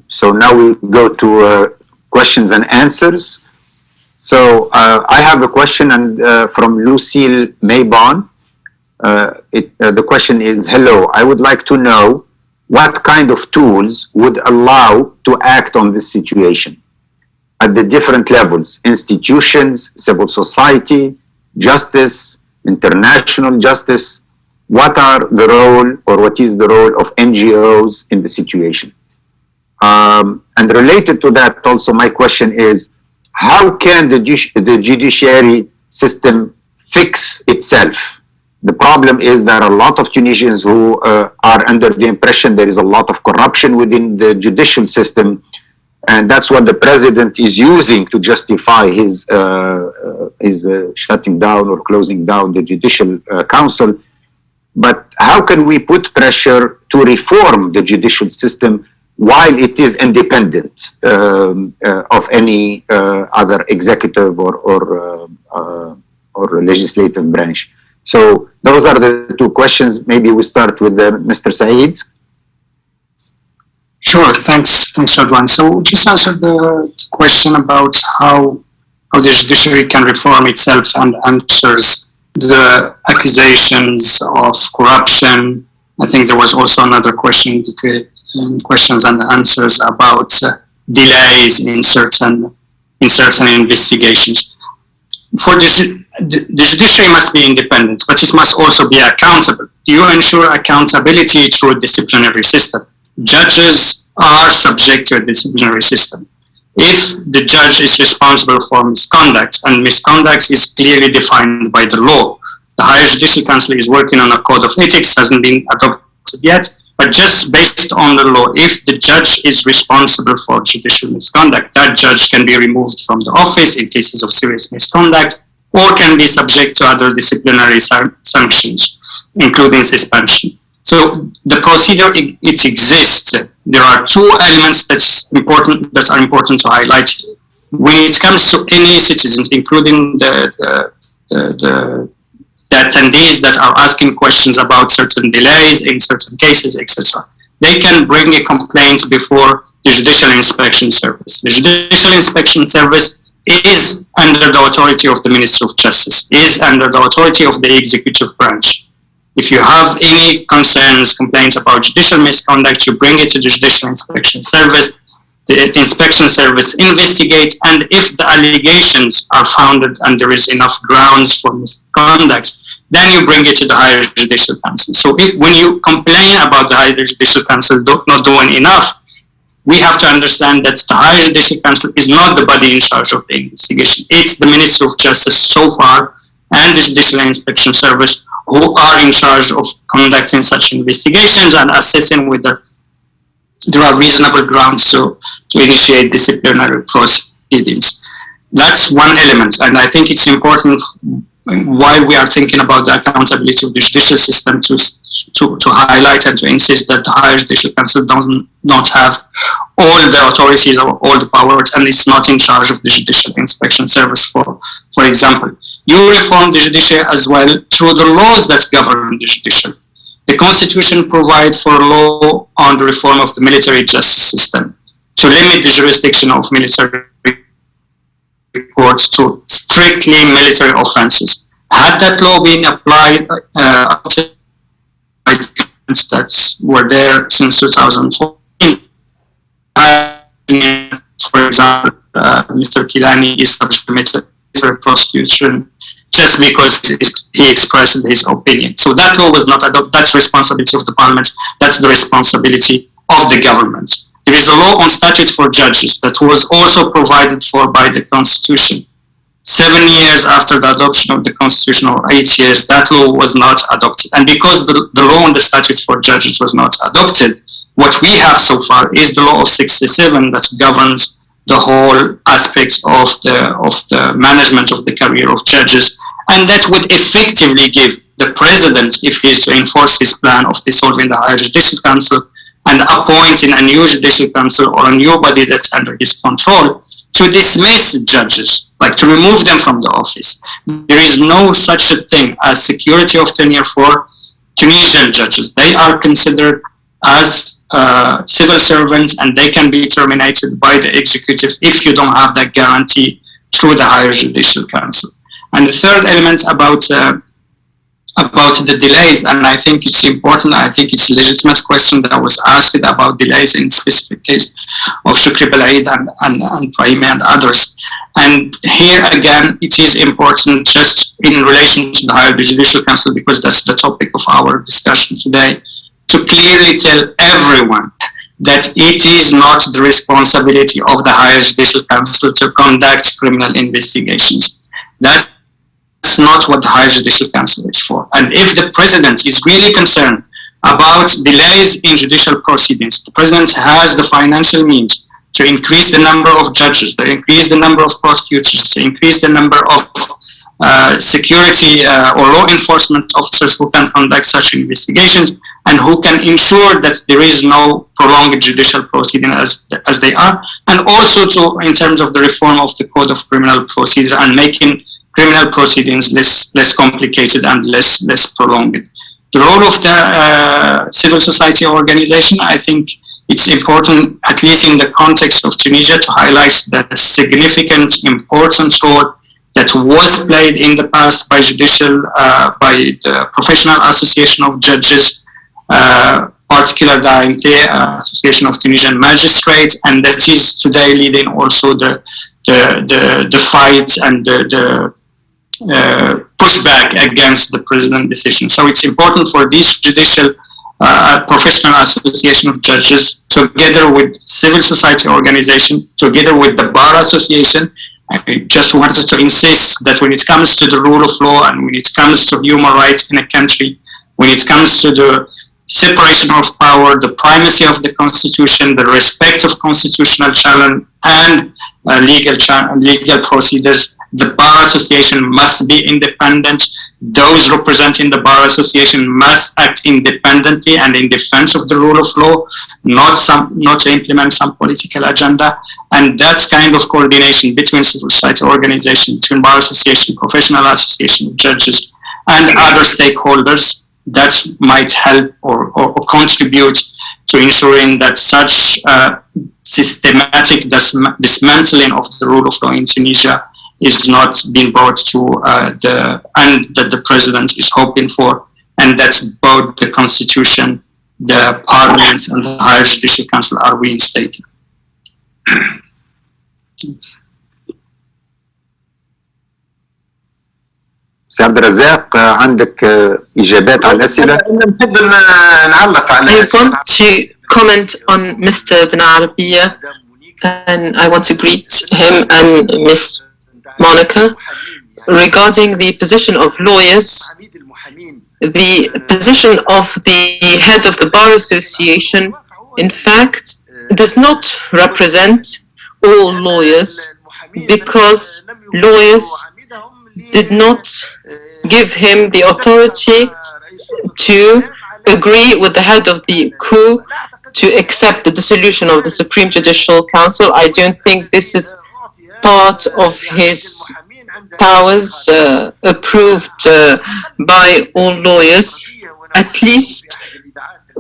So now we go to questions and answers. So I have a question from Lucille Maybon. The question is, hello, I would like to know what kind of tools would allow to act on this situation at the different levels, institutions, civil society, justice, international justice. What are the role, or what is the role of NGOs in the situation? And related to that also, my question is, how can the judiciary system fix itself? The problem is there are a lot of Tunisians who are under the impression there is a lot of corruption within the judicial system, and that's what the president is using to justify his shutting down or closing down the judicial council. But how can we put pressure to reform the judicial system while it is independent of any other executive or legislative branch? So those are the two questions. Maybe we start with Mr. Saeed. Sure, thanks, Radwan. So just answer the question about how the judiciary can reform itself and answers the accusations of corruption. I think there was also another question, questions and answers about delays in certain investigations. For the judiciary must be independent, but it must also be accountable. You ensure accountability through a disciplinary system. Judges are subject to a disciplinary system. If the judge is responsible for misconduct, and misconduct is clearly defined by the law, the Higher Judicial Council is working on a code of ethics, hasn't been adopted yet, but just based on the law, if the judge is responsible for judicial misconduct, that judge can be removed from the office in cases of serious misconduct, or can be subject to other disciplinary sanctions, including suspension. So the procedure, it exists. There are two elements that are important to highlight. When it comes to any citizens, including the attendees that are asking questions about certain delays in certain cases, etc., they can bring a complaint before the Judicial Inspection Service. The Judicial Inspection Service is under the authority of the Ministry of Justice, is under the authority of the executive branch. If you have any concerns, complaints about judicial misconduct, you bring it to the Judicial Inspection Service. The Inspection Service investigates, and if the allegations are founded and there is enough grounds for misconduct, then you bring it to the Higher Judicial Council. So when you complain about the Higher Judicial Council not doing enough, we have to understand that the Higher Judicial Council is not the body in charge of the investigation. It's the Ministry of Justice so far and the Judicial Inspection Service who are in charge of conducting such investigations and assessing whether there are reasonable grounds to initiate disciplinary proceedings. That's one element, and I think it's important while we are thinking about the accountability of the judicial system to highlight and to insist that the Higher Judicial Council does not have all the authorities or all the powers, and it's not in charge of the Judicial Inspection Service, for example. You reform the judiciary as well through the laws that govern the judiciary. The Constitution provides for a law on the reform of the military justice system to limit the jurisdiction of military courts to strictly military offenses. Had that law been applied that were there since 2014, for example, Mr. Kilani is subject to military prosecution just because he expressed his opinion. So that law was not adopted. That's the responsibility of the parliament. That's the responsibility of the government. There is a law on statute for judges that was also provided for by the Constitution. 7 years after the adoption of the Constitution, or 8 years, that law was not adopted. And because the law on the statute for judges was not adopted, what we have so far is the law of 67 that governs the whole aspect of the management of the career of judges, and that would effectively give the president, if he is to enforce his plan of dissolving the Higher Judicial Council and appointing a new Judicial Council or a new body that's under his control, to dismiss judges, like to remove them from the office. There is no such a thing as security of tenure for Tunisian judges. They are considered as civil servants, and they can be terminated by the executive if you don't have that guarantee through the higher judicial council. And the third element about the delays, and I think it's important, I think it's a legitimate question that was asked about delays in specific case of Shukri Belaid and Fahimi and others. And here again, it is important just in relation to the higher judicial council, because that's the topic of our discussion today, to clearly tell everyone that it is not the responsibility of the higher judicial council to conduct criminal investigations. That's not what the higher judicial council is for. And if the president is really concerned about delays in judicial proceedings, the president has the financial means to increase the number of judges, to increase the number of prosecutors, to increase the number of security or law enforcement officers who can conduct such investigations and who can ensure that there is no prolonged judicial proceeding as they are, and also to, in terms of the reform of the Code of Criminal Procedure and making criminal proceedings less complicated and less prolonged. The role of the civil society organization, I think it's important, at least in the context of Tunisia, to highlight the significant, important role that was played in the past by by the Professional Association of Judges, particular the AMT, Association of Tunisian Magistrates, and that is today leading also the fight and the pushback against the president's decision. So it's important for this judicial Professional Association of Judges, together with civil society organization, together with the Bar Association. I just wanted to insist that when it comes to the rule of law and when it comes to human rights in a country, when it comes to the separation of power, the primacy of the constitution, the respect of constitutional challenge and legal procedures, the Bar Association must be independent. Those representing the Bar Association must act independently and in defense of the rule of law, not to implement some political agenda. And that kind of coordination between civil society organizations, between Bar Association, Professional Association of Judges, and other stakeholders, that might help or contribute to ensuring that such systematic dismantling of the rule of law in Tunisia is not being brought to the end that the president is hoping for, and that both the constitution, the parliament, and the higher judicial council are reinstated. سي عبد الرزاق عندك إجابات على الأسئلة؟ نحب نعلق على I want to comment on Mr. Ben Arabiya, and I want to greet him and Miss Monica regarding the position of lawyers. The position of the head of the Bar Association, in fact, does not represent all lawyers, because lawyers did not give him the authority to agree with the head of the coup to accept the dissolution of the Supreme Judicial Council. I don't think this is part of his powers approved by all lawyers, at least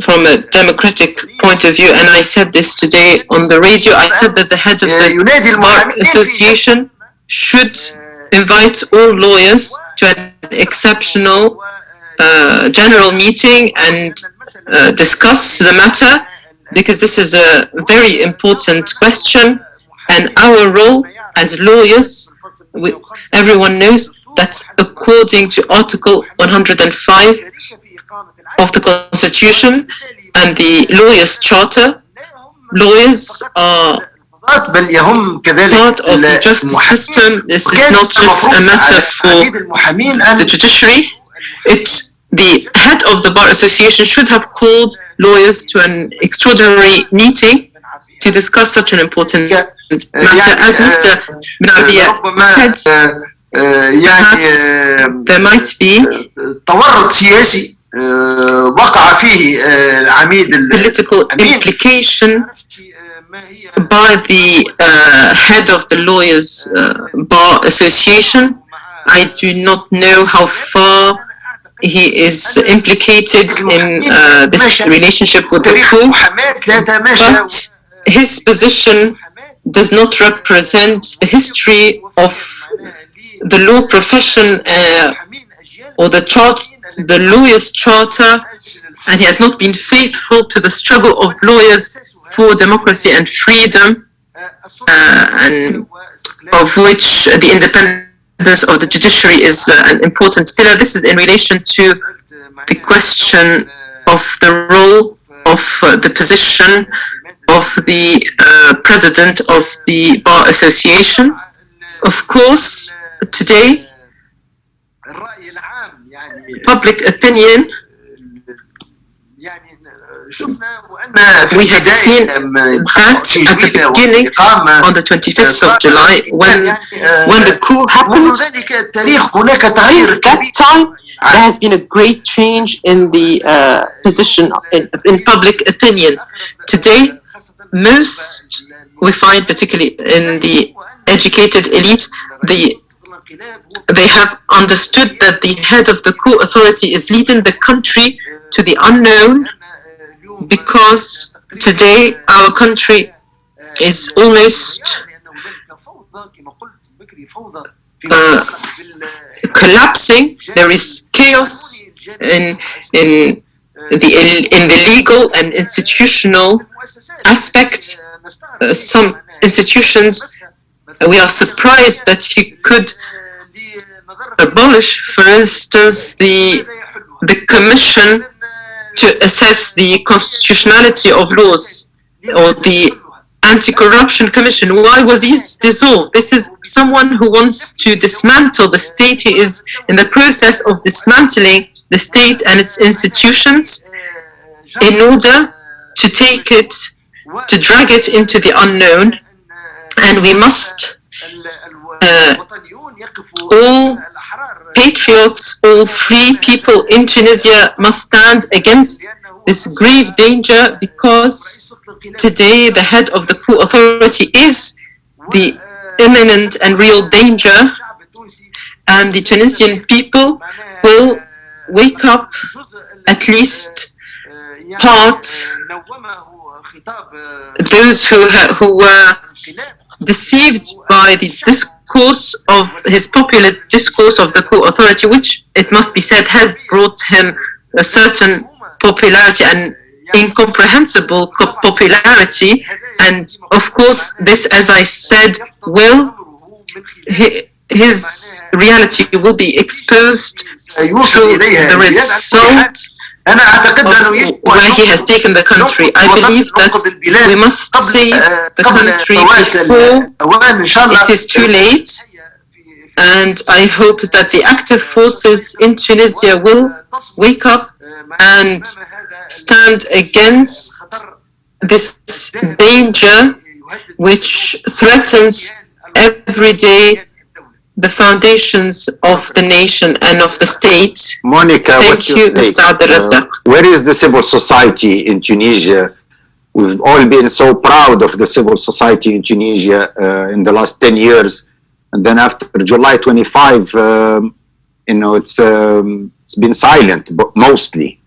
from a democratic point of view. And I said this today on the radio. I said that the head of the Bar Association should invite all lawyers to an exceptional general meeting and discuss the matter, because this is a very important question, and our role as lawyers, everyone knows that according to Article 105 of the Constitution and the Lawyers' Charter, lawyers are part of the justice system. This is not just a matter for the judiciary. The head of the Bar Association should have called lawyers to an extraordinary meeting to discuss such an important matter. As Mr. Ben Arabiya said, perhaps there might be political implication by the head of the Lawyers' Bar Association. I do not know how far he is implicated in this relationship with the coup, but his position does not represent the history of the law profession or the lawyers' charter, and he has not been faithful to the struggle of lawyers for democracy and freedom, and of which the independence of the judiciary is an important pillar. This is in relation to the question of the role of the position of the president of the Bar Association. Of course, today, public opinion, we have seen that at the beginning, on the 25th of July, when the coup happened. Since that time, there has been a great change in the position in public opinion. Today, we find, particularly in the educated elite, they have understood that the head of the coup authority is leading the country to the unknown, because today our country is almost collapsing. There is chaos in the legal and institutional aspect. Some institutions, we are surprised that he could abolish, for instance, the commission to assess the constitutionality of laws, or the anti-corruption commission. Why will these dissolve? This is someone who wants to dismantle the state. He is in the process of dismantling the state and its institutions in order to drag it into the unknown. And we must, all patriots, all free people in Tunisia must stand against this grave danger, because today the head of the coup authority is the imminent and real danger, and the Tunisian people will wake up, at least part, those who were deceived by the discourse of his popular discourse of the coup authority, which, it must be said, has brought him a certain popularity and incomprehensible popularity. And of course, this, as I said, his reality will be exposed through the result of where he has taken the country. I believe that we must save the country before it is too late, and I hope that the active forces in Tunisia will wake up and stand against this danger which threatens every day the foundations of the nation and of the state. Monica, thank you, Mr. Abdelrazak. Where is the civil society in Tunisia? We've all been so proud of the civil society in Tunisia in the last 10 years. And then after July 25, it's been silent, but mostly,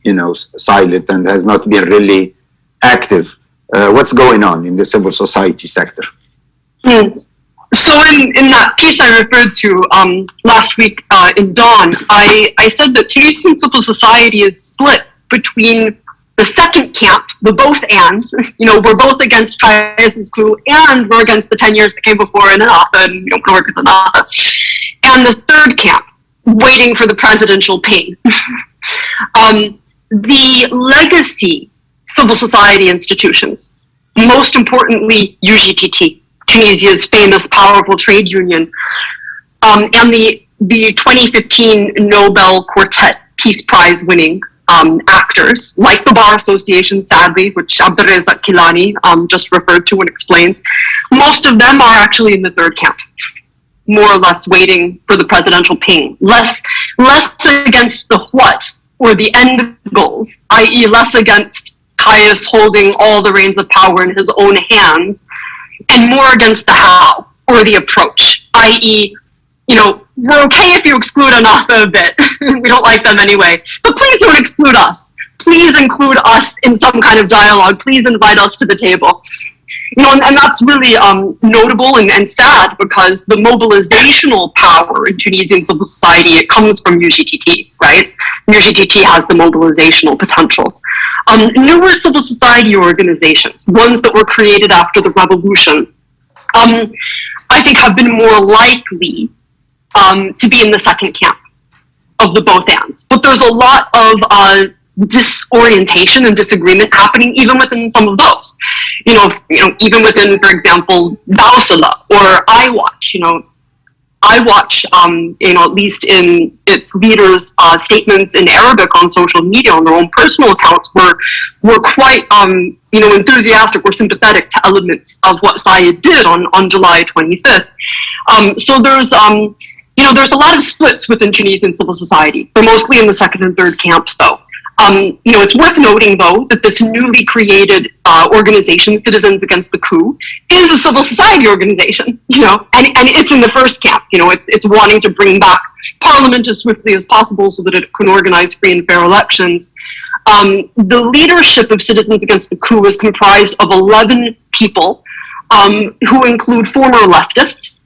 silent, and has not been really active. What's going on in the civil society sector? So in that piece I referred to last week in Dawn, I said that Tunisian civil society is split between the second camp, the both ands, we're both against Kayas's coup, and we're against the 10 years that came before in Ennahda, and we don't want to work with Ennahda, and the third camp, waiting for the presidential pain. The legacy civil society institutions, most importantly UGTT, Tunisia's famous, powerful trade union, and the 2015 Nobel Quartet Peace Prize winning actors, like the Bar Association, sadly, which Abdelrazak Kilani just referred to and explains. Most of them are actually in the third camp, more or less waiting for the presidential pain, less against the what, or the end goals, i.e. less against Kayas holding all the reins of power in his own hands, and more against the how, or the approach, i.e. we're okay if you exclude Ennahda a bit. We don't like them anyway. But please don't exclude us. Please include us in some kind of dialogue. Please invite us to the table. And that's really notable and sad, because the mobilizational power in Tunisian civil society, it comes from UGTT, right? UGTT has the mobilizational potential. Newer civil society organizations, ones that were created after the revolution, I think have been more likely to be in the second camp of the both ands. But there's a lot of disorientation and disagreement happening even within some of those. Even within, for example, Bausala or iWatch. iWatch, at least in its leaders' statements in Arabic on social media, on their own personal accounts, were quite, enthusiastic or sympathetic to elements of what Sayed did on July 25th. So there's a lot of splits within Tunisian civil society. They're mostly in the second and third camps, though. It's worth noting, though, that this newly created organization, Citizens Against the Coup, is a civil society organization, and it's in the first camp. It's wanting to bring back parliament as swiftly as possible so that it can organize free and fair elections. The leadership of Citizens Against the Coup is comprised of 11 people who include former leftists,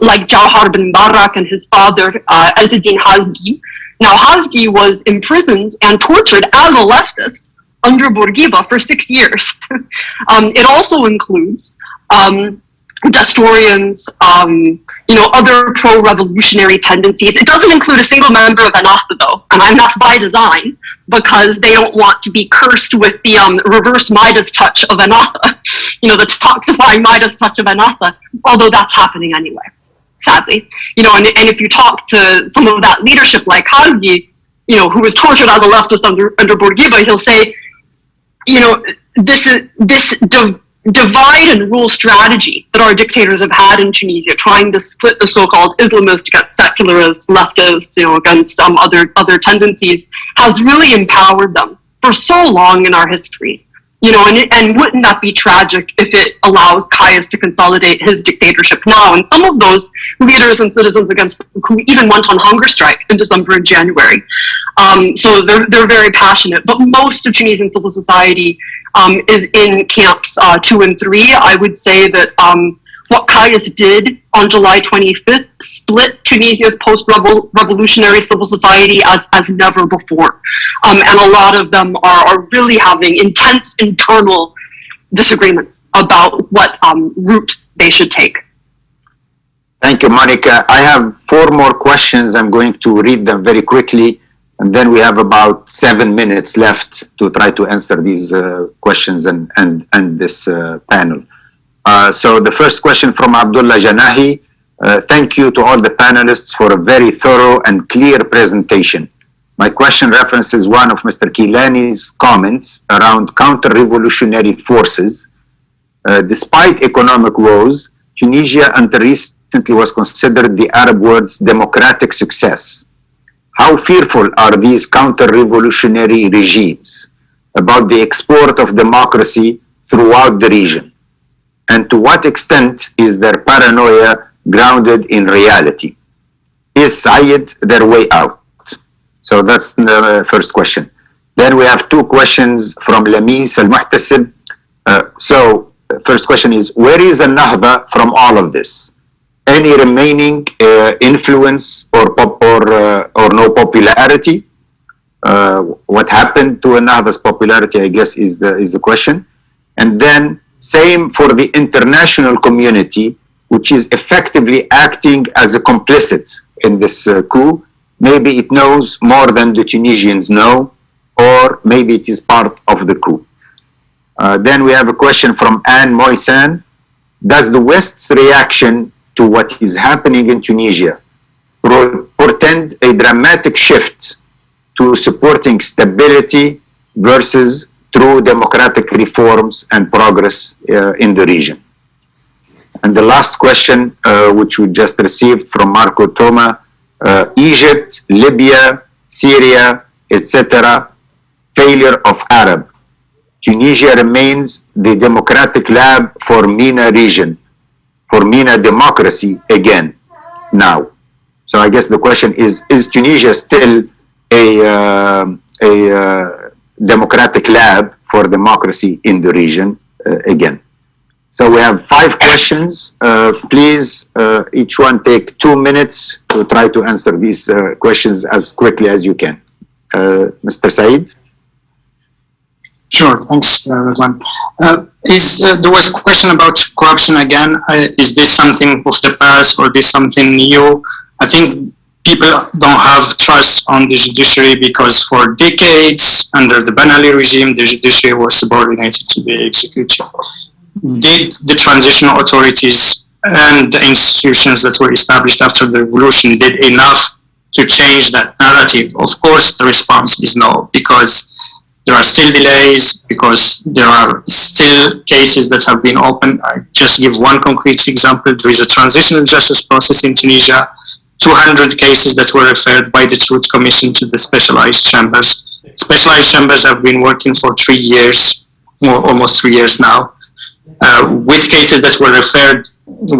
like Jawhar bin Barak and his father, Azzeddin Hazgi. Now, Hazgi was imprisoned and tortured as a leftist under Bourguiba for 6 years. It also includes Destorians, other pro-revolutionary tendencies. It doesn't include a single member of Ennahda, though, and that's by design, because they don't want to be cursed with the reverse Midas touch of Ennahda, the toxifying Midas touch of Ennahda, although that's happening anyway. Sadly, and if you talk to some of that leadership, like Hazgi, who was tortured as a leftist under Bourguiba, he'll say, this divide and rule strategy that our dictators have had in Tunisia, trying to split the so-called Islamists against secularists, leftists, against other tendencies, has really empowered them for so long in our history. And wouldn't that be tragic if it allows Kayis to consolidate his dictatorship now? And some of those leaders and Citizens Against the Coup even went on hunger strike in December and January. So they're very passionate. But most of Tunisian civil society is in camps 2 and 3. I would say that what Kayis did on July 25th split Tunisia's post-revolutionary civil society as never before. And a lot of them are really having intense internal disagreements about what route they should take. Thank you, Monica. I have 4 more questions. I'm going to read them very quickly, and then we have about 7 minutes left to try to answer these questions and this panel. So the first question from Abdullah Janahi. Thank you to all the panelists for a very thorough and clear presentation. My question references one of Mr. Kilani's comments around counter-revolutionary forces. Despite economic woes, Tunisia until recently was considered the Arab world's democratic success. How fearful are these counter-revolutionary regimes about the export of democracy throughout the region? And to what extent is their paranoia grounded in reality? Is Sayed their way out? So that's the first question. Then we have 2 questions from Lamis Al-Muhtasib. So first question is, where is Ennahda from all of this? Any remaining influence or no popularity? What happened to Ennahda's popularity, I guess, is the question. And then same for the international community, which is effectively acting as a complicit in this coup. Maybe it knows more than the Tunisians know, or maybe it is part of the coup. Then we have a question from Anne Moisan. Does the West's reaction to what is happening in Tunisia portend a dramatic shift to supporting stability versus through democratic reforms and progress in the region? And the last question, which we just received from Marco Toma, Egypt, Libya, Syria, etc., failure of Arab. Tunisia remains the democratic lab for MENA region, for MENA democracy again, now. So I guess the question is Tunisia still a democratic lab for democracy in the region again? So we have 5 questions. Please, each one take 2 minutes to try to answer these questions as quickly as you can. Mr. Said? Sure, thanks, Razwan. There was a question about corruption again. Is this something of the past or this something new? I think people don't have trust on the judiciary because for decades under the Ben Ali regime, the judiciary was subordinated to the executive. Did the transitional authorities and the institutions that were established after the revolution did enough to change that narrative? Of course, the response is no, because there are still delays, because there are still cases that have been opened. I just give one concrete example. There is a transitional justice process in Tunisia, 200 cases that were referred by the Truth Commission to the specialized chambers. Specialized chambers have been working for 3 years, almost 3 years now, with cases that were referred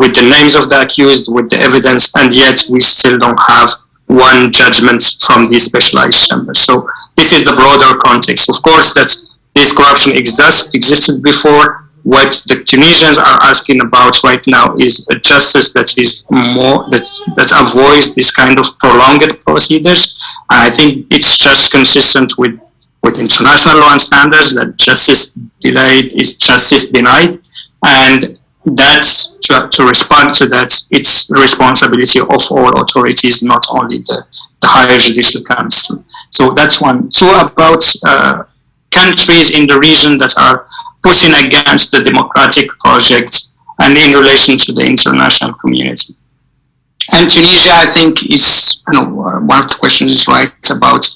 with the names of the accused, with the evidence, and yet we still don't have one judgment from these specialized chambers. So this is the broader context. Of course, that this corruption existed before. What the Tunisians are asking about right now is a justice that is more that avoids this kind of prolonged procedures. And I think it's just consistent with international law and standards that justice delayed is justice denied, and that's to respond to that. It's the responsibility of all authorities, not only the higher judicial council. So that's one. 2, about countries in the region that are pushing against the democratic projects and in relation to the international community. And Tunisia, I think, is one of the questions is right about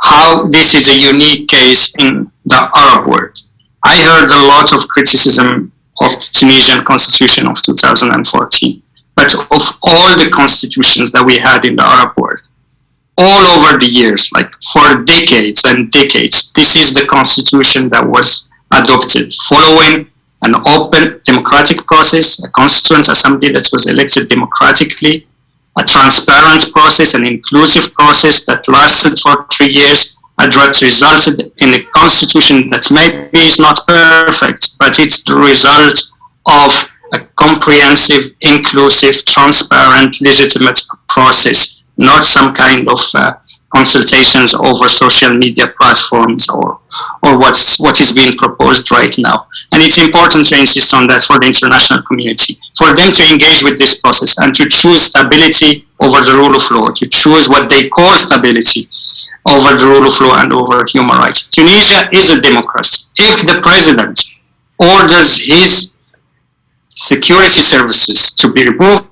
how this is a unique case in the Arab world. I heard a lot of criticism of the Tunisian constitution of 2014, but of all the constitutions that we had in the Arab world, all over the years, like for decades and decades, this is the constitution that was adopted following an open democratic process, a constituent assembly that was elected democratically, a transparent process, an inclusive process that lasted for 3 years, and that resulted in a constitution that maybe is not perfect, but it's the result of a comprehensive, inclusive, transparent, legitimate process, not some kind of consultations over social media platforms or what is being proposed right now. And it's important to insist on that for the international community, for them to engage with this process and to choose stability over the rule of law, to choose what they call stability over the rule of law and over human rights. Tunisia is a democracy. If the president orders his security services to be removed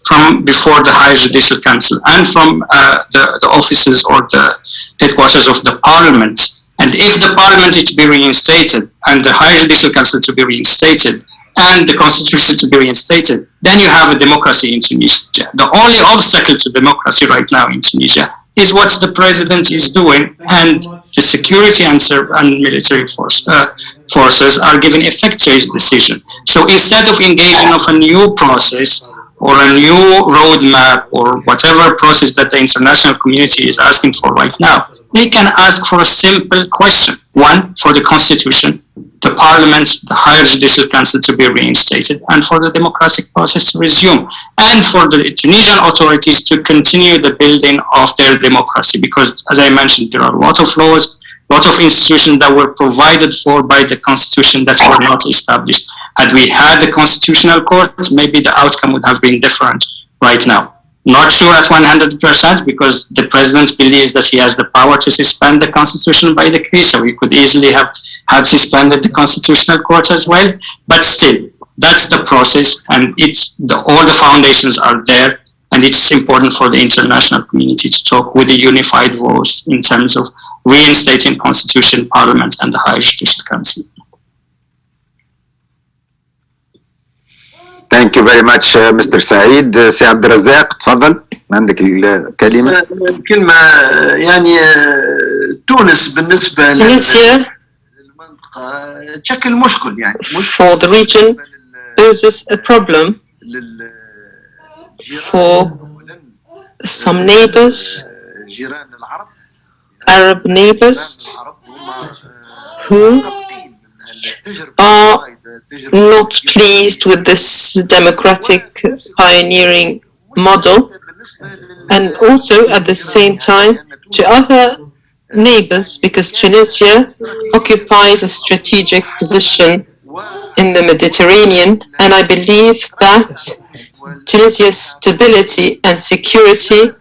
from before the higher judicial council and from the offices or the headquarters of the parliament, and if the parliament is to be reinstated and the higher judicial council to be reinstated and the constitution to be reinstated, then you have a democracy in Tunisia. The only obstacle to democracy right now in Tunisia is what the president is doing, and the security and military forces are giving effect to his decision. So instead of engaging of a new process or a new roadmap or whatever process that the international community is asking for right now, they can ask for a simple question. 1, for the constitution, the parliament, the higher judicial council to be reinstated, and for the democratic process to resume, and for the Tunisian authorities to continue the building of their democracy. Because, as I mentioned, there are a lot of laws, a lot of institutions that were provided for by the constitution that were not established. Had we had the constitutional court, maybe the outcome would have been different right now. Not sure at 100% because the president believes that he has the power to suspend the constitution by decree, so he could easily have had suspended the constitutional court as well. But still, that's the process, and all the foundations are there, and it's important for the international community to talk with a unified voice in terms of reinstating constitution, parliament, and the higher judicial council. Thank you very much Mr. سعيد. سي عبد الرزاق تفضل عندك الكلمة. الكلمة يعني تونس بالنسبة Tunisia, للمنطقة تشكل مشكل يعني for the region, poses a problem for some neighbors, Arab neighbors, who are not pleased with this democratic pioneering model, and also at the same time to other neighbors, because Tunisia occupies a strategic position in the Mediterranean, and I believe that Tunisia's stability and security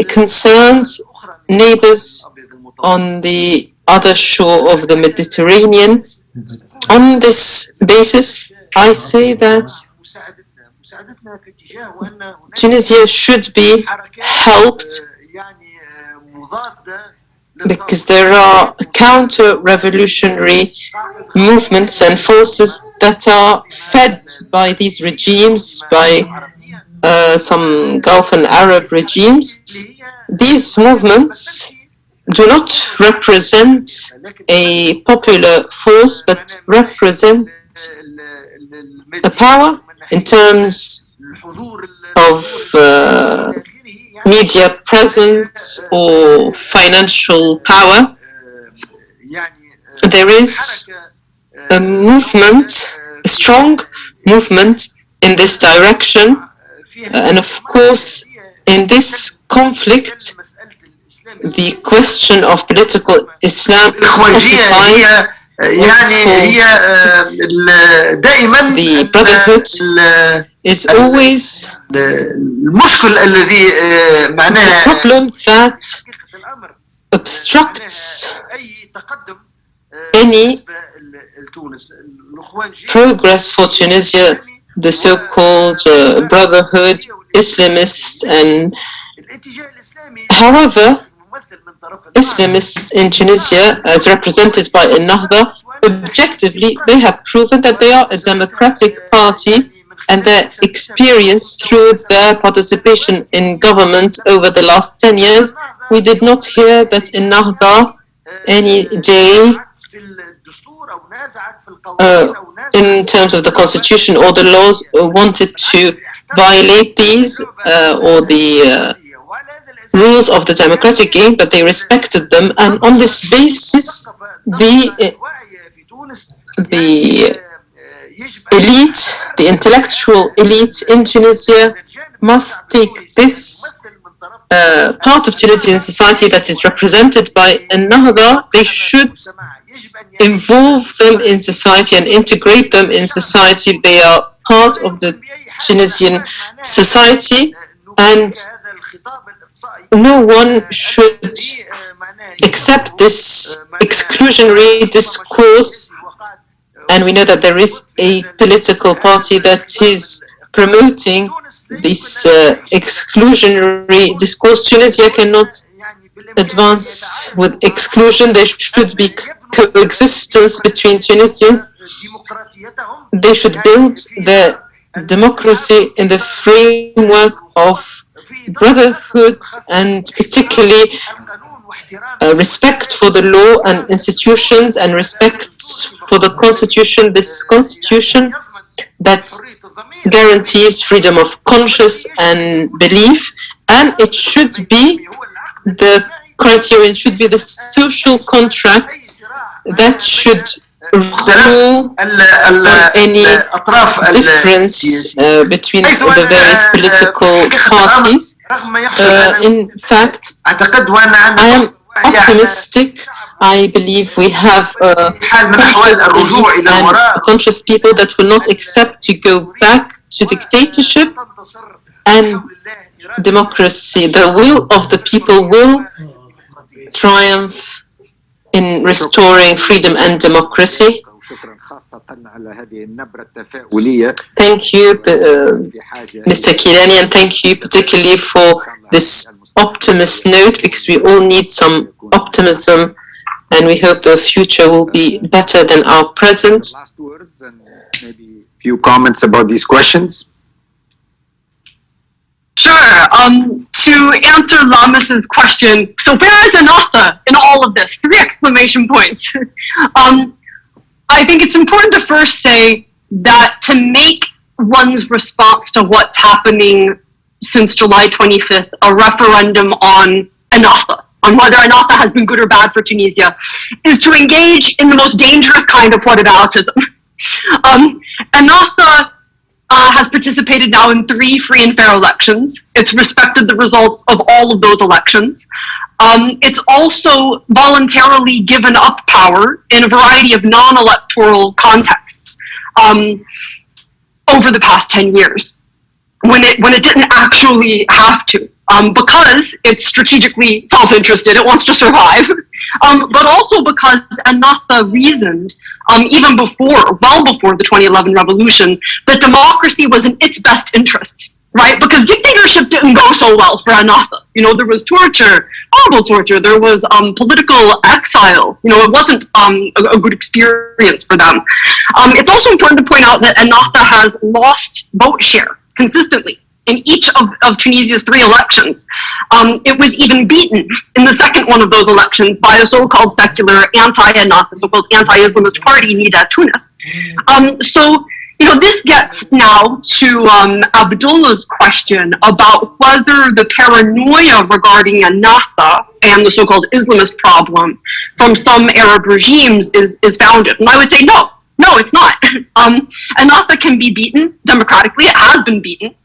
concerns neighbors on the other shore of the Mediterranean. On this basis, I say that Tunisia should be helped because there are counter-revolutionary movements and forces that are fed by these regimes, by some Gulf and Arab regimes. These movements do not represent a popular force, but represent a power in terms of media presence or financial power. There is a movement, a strong movement in this direction, and of course, in this conflict, the question of political Islam occupies the Brotherhood is always the problem that obstructs any progress for Tunisia, the so-called Brotherhood, Islamists, and however, Islamists in Tunisia, as represented by Ennahda, objectively, they have proven that they are a democratic party, and their experience through their participation in government over the last 10 years, we did not hear that Ennahda any day, in terms of the constitution or the laws, wanted to violate these or the rules of the democratic game, but they respected them, and on this basis, the elite, the intellectual elite in Tunisia must take this part of Tunisian society that is represented by Ennahda. They should involve them in society and integrate them in society. They are part of the Tunisian society, and no one should accept this exclusionary discourse. And we know that there is a political party that is promoting this exclusionary discourse. Tunisia cannot advance with exclusion. There should be coexistence between Tunisians. They should build their democracy in the framework of brotherhood and particularly respect for the law and institutions and respect for the constitution, this constitution that guarantees freedom of conscience and belief, and it should be the criterion, should be the social contract that should rule any difference between the various political parties. In fact, I am optimistic. I believe we have a conscious elite and conscious people that will not accept to go back to dictatorship, and democracy, the will of the people will triumph in restoring freedom and democracy. Thank you, Mr. Kilani, and thank you particularly for this optimist note, because we all need some optimism, and we hope the future will be better than our present. Last words and maybe a few comments about these questions. Sure. To answer Lamas's question, so where is Ennahda in all of this? 3 exclamation points. I think it's important to first say that to make one's response to what's happening since July 25th, a referendum on Ennahda, on whether Ennahda has been good or bad for Tunisia, is to engage in the most dangerous kind of whataboutism. Ennahda has participated now in 3 free and fair elections. It's respected the results of all of those elections. It's also voluntarily given up power in a variety of non-electoral contexts over the past 10 years, when it didn't actually have to, because it's strategically self-interested, it wants to survive, but also because Ennahda reasoned, even well before the 2011 revolution, that democracy was in its best interests, right? Because dictatorship didn't go so well for Ennahda. You know, there was torture, horrible torture, there was political exile. You know, it wasn't a good experience for them. It's also important to point out that Ennahda has lost vote share consistently in each of Tunisia's 3 elections. It was even beaten in the second one of those elections by a so-called secular anti-Ennahda, so-called anti-Islamist party, Nida Tunis. So, you know, this gets now to Abdullah's question about whether the paranoia regarding Ennahda and the so-called Islamist problem from some Arab regimes is founded. And I would say no, it's not. Ennahda can be beaten democratically. It has been beaten.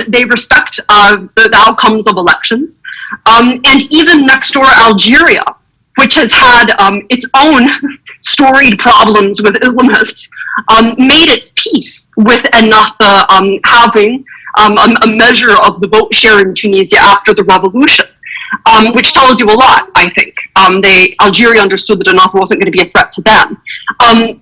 They respect the outcomes of elections. And even next door Algeria, which has had its own storied problems with Islamists, made its peace with Ennahda having a measure of the vote share in Tunisia after the revolution, which tells you a lot, I think. Algeria understood that Ennahda wasn't going to be a threat to them.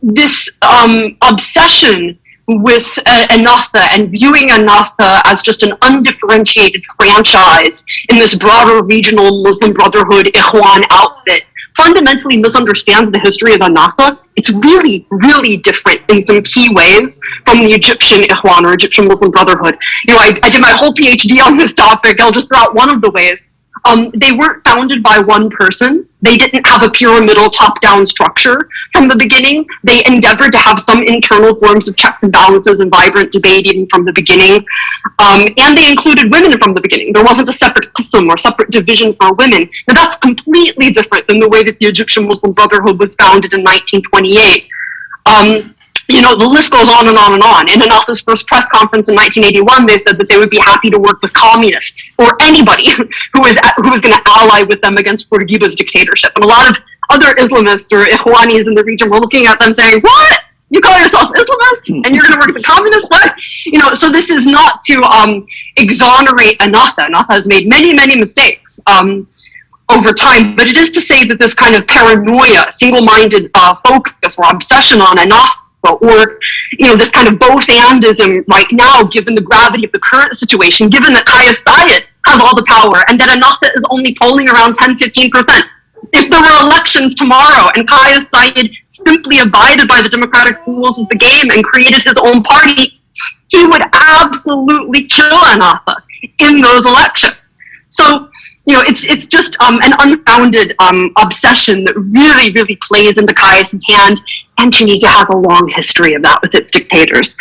This obsession with Ennahda and viewing Ennahda as just an undifferentiated franchise in this broader regional Muslim Brotherhood Ikhwan outfit fundamentally misunderstands the history of Ennahda. It's really, really different in some key ways from the Egyptian Ikhwan or Egyptian Muslim Brotherhood. You know, I did my whole PhD on this topic. I'll just throw out one of the ways. They weren't founded by one person. They didn't have a pyramidal top-down structure from the beginning. They endeavored to have some internal forms of checks and balances and vibrant debate even from the beginning. And they included women from the beginning. There wasn't a separate qism or separate division for women. Now that's completely different than the way that the Egyptian Muslim Brotherhood was founded in 1928. You know, the list goes on and on and on. In Ennahda's first press conference in 1981, they said that they would be happy to work with communists or anybody who was going to ally with them against Bourguiba's dictatorship. And a lot of other Islamists or Ikhwanis in the region were looking at them saying, "What? You call yourself Islamist and you're going to work with the communists? What?" You know, so this is not to exonerate Ennahda. Ennahda has made many, many mistakes over time, but it is to say that this kind of paranoia, single-minded focus or obsession on Ennahda, or, you know, this kind of both-andism right now, given the gravity of the current situation, given that Kais Saied has all the power and that Ennahda is only polling around 10-15%. If there were elections tomorrow and Kais Saied simply abided by the democratic rules of the game and created his own party, he would absolutely kill Ennahda in those elections. So, you know, it's just an unfounded obsession that really, really plays into Kais's hand, and Tunisia has a long history of that with its dictators.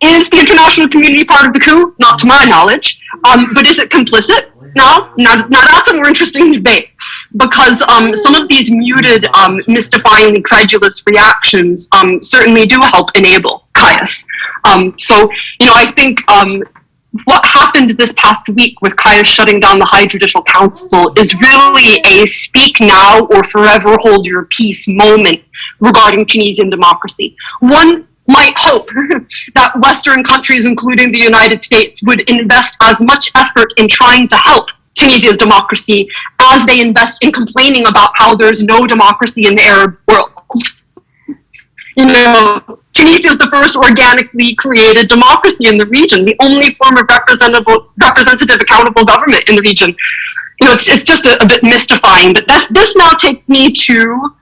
Is the international community part of the coup? Not to my knowledge. But is it complicit? No. Now that's a more interesting debate, because some of these muted, mystifying, credulous reactions certainly do help enable Kais. So, you know, I think what happened this past week with Kais shutting down the High Judicial Council is really a speak now or forever hold your peace moment regarding Tunisian democracy. One might hope that Western countries, including the United States, would invest as much effort in trying to help Tunisia's democracy as they invest in complaining about how there's no democracy in the Arab world. You know, Tunisia is the first organically created democracy in the region, the only form of representative, accountable government in the region. You know, it's just a bit mystifying. But this now takes me to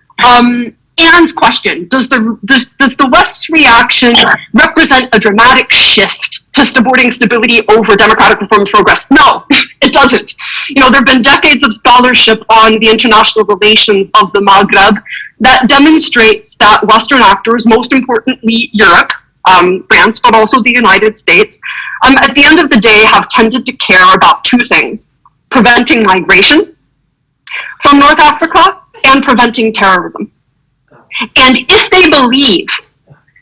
Anne's question: Does the West's reaction represent a dramatic shift to supporting stability over democratic reform progress? No, it doesn't. You know, there have been decades of scholarship on the international relations of the Maghreb that demonstrates that Western actors, most importantly Europe, France, but also the United States, at the end of the day have tended to care about two things: preventing migration from North Africa and preventing terrorism. And if they believe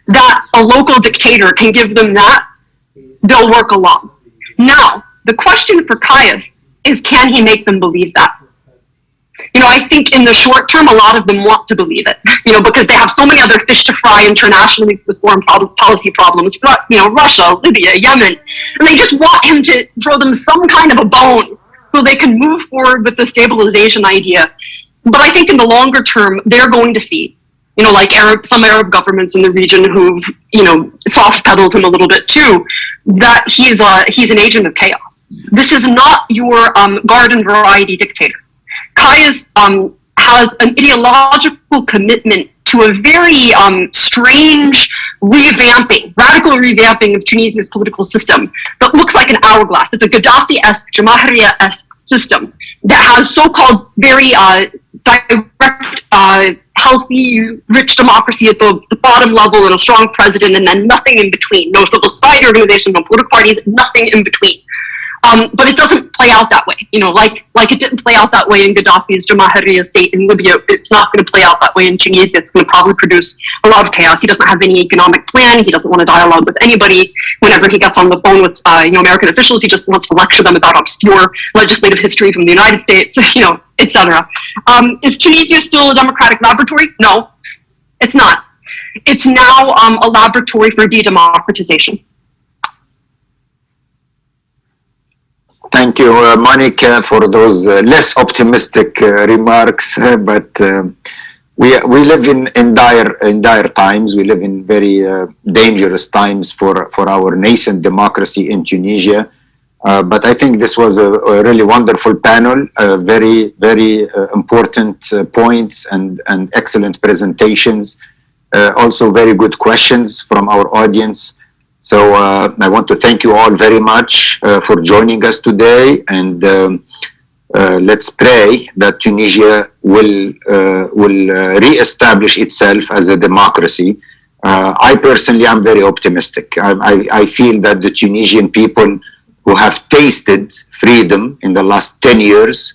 that a local dictator can give them that, they'll work along. Now, the question for Caius is, can he make them believe that? You know, I think in the short term, a lot of them want to believe it, you know, because they have so many other fish to fry internationally with foreign policy problems, you know, Russia, Libya, Yemen, and they just want him to throw them some kind of a bone so they can move forward with the stabilization idea. But I think in the longer term, they're going to see, you know, like some Arab governments in the region who've, you know, soft pedaled him a little bit too, that he's an agent of chaos. This is not your garden variety dictator. Caius has an ideological commitment to a very strange radical revamping of Tunisia's political system that looks like an hourglass. It's a Gaddafi-esque, Jamahiriya-esque system that has so-called very direct, healthy, rich democracy at the bottom level and a strong president, and then nothing in between. No civil society organizations, no political parties, nothing in between. But it doesn't play out that way. You know, like it didn't play out that way in Gaddafi's Jamahiriya state in Libya. It's not going to play out that way in Tunisia. It's going to probably produce a lot of chaos. He doesn't have any economic plan. He doesn't want to dialogue with anybody. Whenever he gets on the phone with you know, American officials, he just wants to lecture them about obscure legislative history from the United States, you know, etc. Is Tunisia still a democratic laboratory? No, it's not. It's now a laboratory for de-democratization. Thank you, Monica, for those less optimistic remarks. But we live in dire times. We live in very dangerous times for our nascent democracy in Tunisia. But I think this was a really wonderful panel. Very important points and excellent presentations. Also very good questions from our audience. So I want to thank you all very much for joining us today, and let's pray that Tunisia will re-establish itself as a democracy. I personally am very optimistic. I feel that the Tunisian people who have tasted freedom in the last 10 years,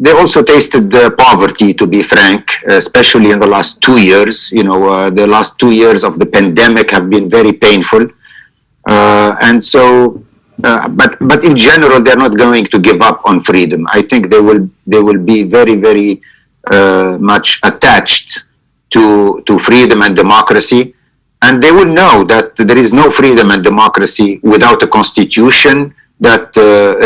they also tasted poverty, to be frank, especially in the last 2 years. You know, the last 2 years of the pandemic have been very painful. And so, but in general, they're not going to give up on freedom. I think they will be very much attached to freedom and democracy. And they will know that there is no freedom and democracy without a constitution that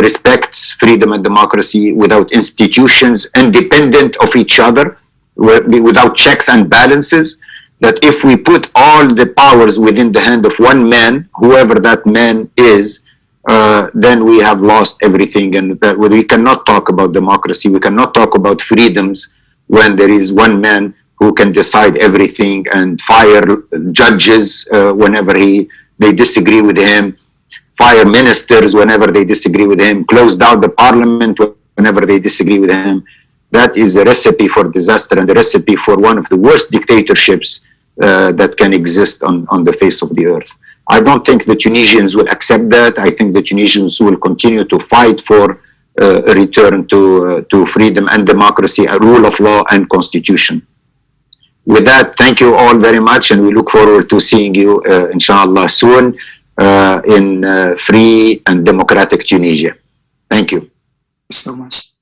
respects freedom and democracy, without institutions independent of each other, without checks and balances, that if we put all the powers within the hand of one man, whoever that man is, then we have lost everything. And that we cannot talk about democracy, we cannot talk about freedoms when there is one man who can decide everything and fire judges whenever they disagree with him, fire ministers whenever they disagree with him, close down the parliament whenever they disagree with him. That is a recipe for disaster and a recipe for one of the worst dictatorships that can exist on the face of the earth. I don't think the Tunisians will accept that. I think the Tunisians will continue to fight for a return to freedom and democracy, a rule of law and constitution. With that, thank you all very much, and we look forward to seeing you, inshallah, soon in free and democratic Tunisia. Thank you So much.